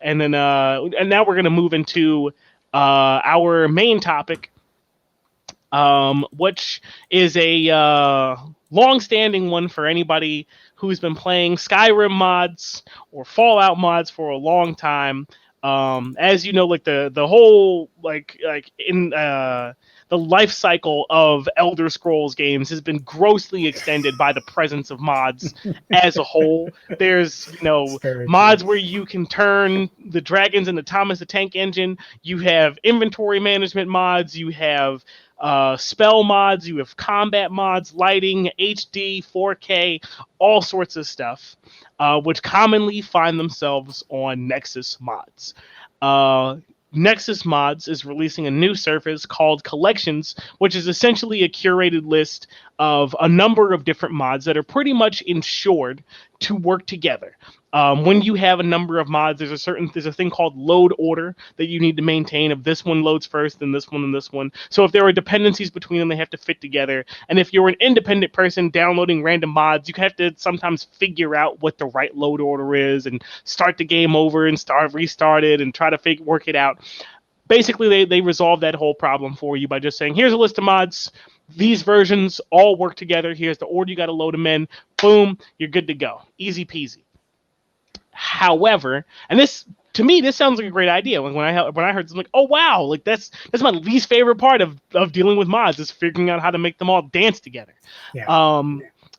And then and now we're gonna move into our main topic, which is a long-standing one for anybody who's been playing Skyrim mods or Fallout mods for a long time. As you know, like the whole like in the life cycle of Elder Scrolls games has been grossly extended by the presence of mods as a whole. There's It's very true. mods where you can turn the dragons into Thomas the Tank Engine. You have inventory management mods. You have spell mods, you have combat mods, lighting, HD, 4K, all sorts of stuff, which commonly find themselves on Nexus mods. Uh, Nexus Mods is releasing a new service called Collections, which is essentially a curated list of a number of different mods that are pretty much ensured to work together. When you have a number of mods, there's a thing called load order that you need to maintain. If this one loads first, then this one, and this one. So if there are dependencies between them, they have to fit together. And if you're an independent person downloading random mods, you have to sometimes figure out what the right load order is and start the game over and restart it and try to work it out. Basically, they resolve that whole problem for you by just saying, here's a list of mods. These versions all work together. Here's the order you got to load them in. Boom, you're good to go. Easy peasy. However, and this to me this sounds like a great idea. Like when I heard something like, oh wow, like that's my least favorite part of dealing with mods is figuring out how to make them all dance together. Yeah.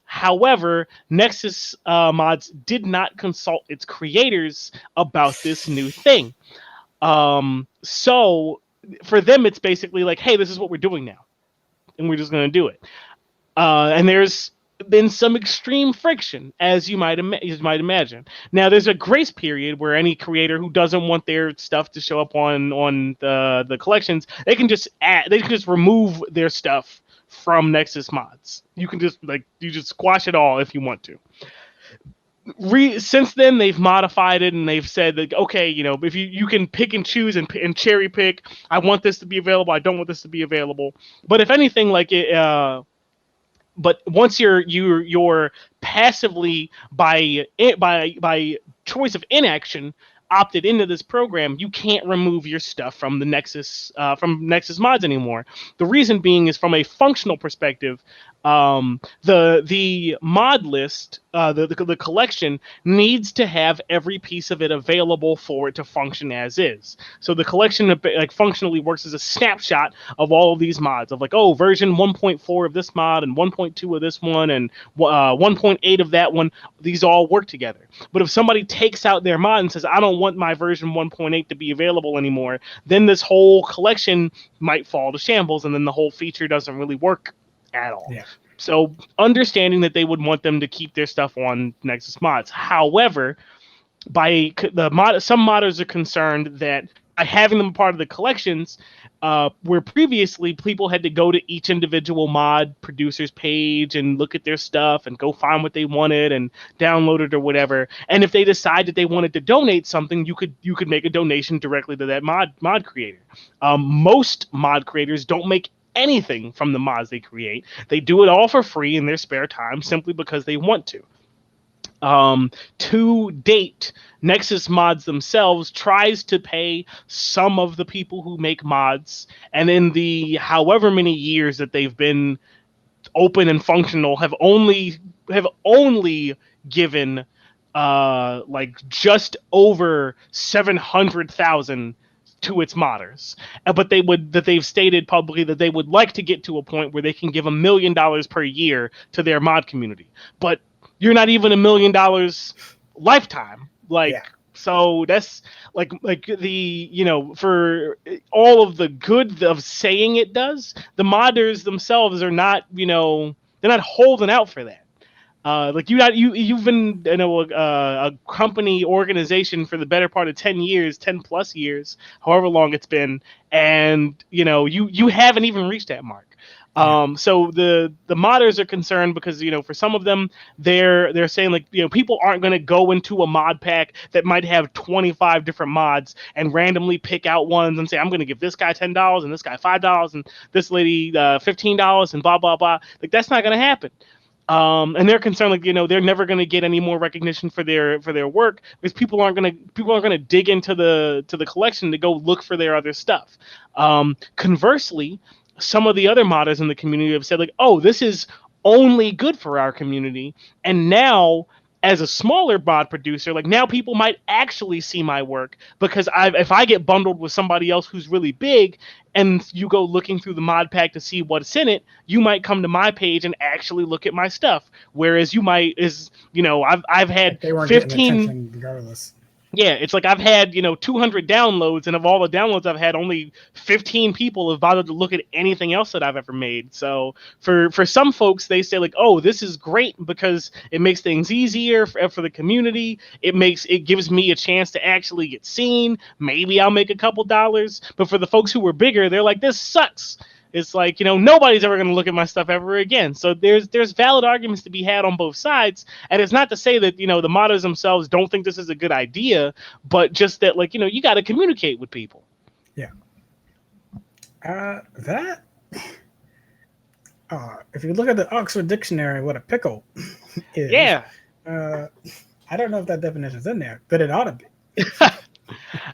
However, Nexus mods did not consult its creators about this new thing. So for them, it's basically like, hey, this is what we're doing now, and we're just going to do it. And there's been some extreme friction, as you might imagine. Now, there's a grace period where any creator who doesn't want their stuff to show up on the collections, they can just remove their stuff from Nexus mods. You can just you just squash it all if you want to. Since then they've modified it and they've said that, okay, if you can pick and choose and cherry pick. I want this to be available, I don't want this to be available. But if anything, like it but once you're passively by choice of inaction opted into this program, you can't remove your stuff from the Nexus mods anymore. The reason being is from a functional perspective. The mod list, the collection needs to have every piece of it available for it to function as is. So the collection functionally works as a snapshot of all of these mods of version 1.4 of this mod and 1.2 of this one and 1.8 of that one. These all work together. But if somebody takes out their mod and says, I don't want my version 1.8 to be available anymore, then this whole collection might fall to shambles, and then the whole feature doesn't really work at all. Yeah. So understanding that they would want them to keep their stuff on Nexus mods. However, some modders are concerned that by having them part of the collections, where previously people had to go to each individual mod producer's page and look at their stuff and go find what they wanted and download it or whatever. And if they decide that they wanted to donate something, you could make a donation directly to that mod creator. Most mod creators don't make anything from the mods they create. They do it all for free in their spare time simply because they want to. To date, Nexus Mods themselves tries to pay some of the people who make mods, and in the however many years that they've been open and functional, have only given just over 700,000 to its modders. But they've stated publicly that they would like to get to a point where they can give $1 million per year to their mod community. But you're not even $1 million lifetime. So that's like the for all of the good of saying it does, the modders themselves are not, they're not holding out for that. You've been a company organization for the better part of 10 plus years, however long it's been, and you haven't even reached that mark. So the modders are concerned because for some of them they're saying people aren't going to go into a mod pack that might have 25 different mods and randomly pick out ones and say, I'm going to give this guy $10 and this guy $5 and this lady $15 and blah blah blah. That's not going to happen. And they're concerned, like, they're never going to get any more recognition for their work because people aren't gonna dig into the collection to go look for their other stuff. Conversely, some of the other modders in the community have said, like, oh, this is only good for our community, and now, as a smaller mod producer, like, now people might actually see my work because if I get bundled with somebody else who's really big, and you go looking through the mod pack to see what's in it, you might come to my page and actually look at my stuff. Whereas you might I've had Like they weren't getting 15. attention regardless. Yeah, it's like I've had 200 downloads, and of all the downloads I've had, only 15 people have bothered to look at anything else that I've ever made. So for some folks, they say, like, oh, this is great because it makes things easier for the community. It gives me a chance to actually get seen. Maybe I'll make a couple dollars. But for the folks who were bigger, they're like, this sucks. It's like, nobody's ever going to look at my stuff ever again. So there's valid arguments to be had on both sides, and it's not to say that the modders themselves don't think this is a good idea, but just that, like, you got to communicate with people. Yeah. That. If you look at the Oxford Dictionary, what a pickle is. Yeah. I don't know if that definition's in there, but it ought to be.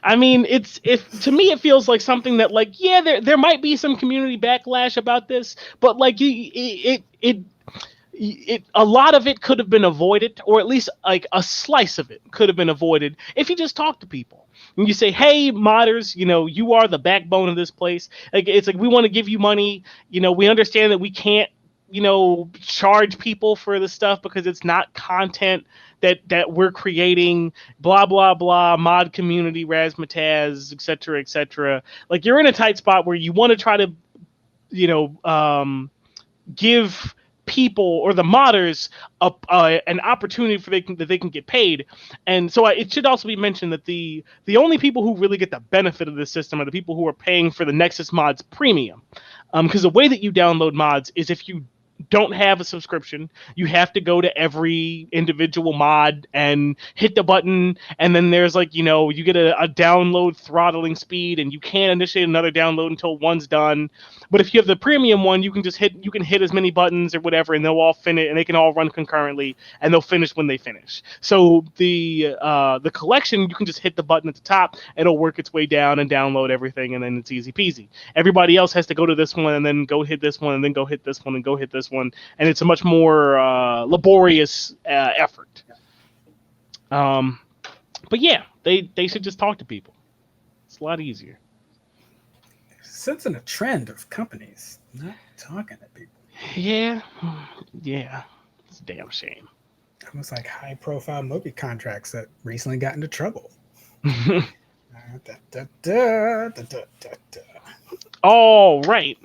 I mean, to me it feels like something that, like, yeah, there might be some community backlash about this, but like a lot of it could have been avoided, or at least like a slice of it could have been avoided if you just talk to people and you say, hey, modders, you are the backbone of this place. Like, it's like, we want to give you money. We understand that we can't charge people for the stuff because it's not content that we're creating, blah blah blah, mod community, razzmatazz, etc. Like, you're in a tight spot where you want to try to give people, or the modders, an opportunity that they can get paid. And so it should also be mentioned that the only people who really get the benefit of this system are the people who are paying for the Nexus mods premium, because the way that you download mods is, if you don't have a subscription, you have to go to every individual mod and hit the button, and then there's, like, you get a download throttling speed, and you can't initiate another download until one's done. But if you have the premium one, you can hit as many buttons or whatever, and they'll all finish, and they can all run concurrently, and they'll finish when they finish. So the collection, you can just hit the button at the top, it'll work its way down and download everything, and then it's easy peasy. Everybody else has to go to this one and then go hit this one and then go hit this one and go hit this one, and it's a much more laborious effort. But yeah, they should just talk to people. It's a lot easier. Sensing a trend of companies not talking to people. Yeah, it's a damn shame. Almost like high-profile movie contracts that recently got into trouble. All right.